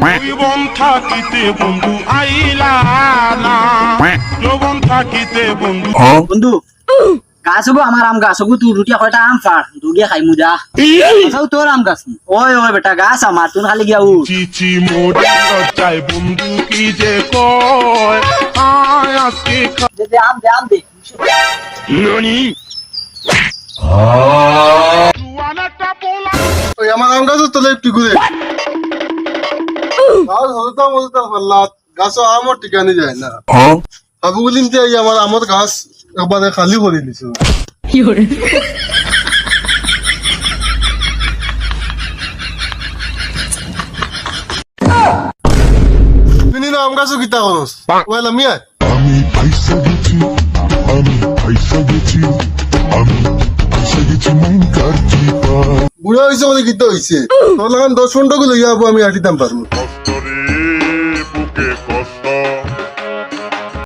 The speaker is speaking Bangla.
জীবন থাকিতে বন্ধু আইলা না, যৌবন থাকিতে বন্ধু। বন্ধু গাছ হবো আমার আম গাছ হবো তুই রুটিয়া কয়টা আম ফার দুগিয়া খাই মুজা তোর আম গাছ ওই ওই বেটা গাছ আমার তুই খালি গিয়া চিচি মোড়ে লজ্জায় বন্ধু কি যে কয়, আয় আজকে দে আম দে ননি জুয়ানাটা পোলা। ওই আমার আম গাছ তোলে একটু ঘুরে গাছ হলতা মলতা ফল্লাত গাছ আমর ঠিকানি যায় না আবুগুলিন তে আমার আমর গাছ একবারে খালি করে দিছো তুমি না আম গাছও কিতা করস ওয়ালা মিয়া আমি পয়সা গেছি আমি পয়সা গেছি আমি পয়সা গেছি মন কাটছি বুড়া হয়েছে বলে কিতা হয়েছে তোর লাগান 10 ঘন্টা গুলো লইয়া আমি আটিতাম পারবো রে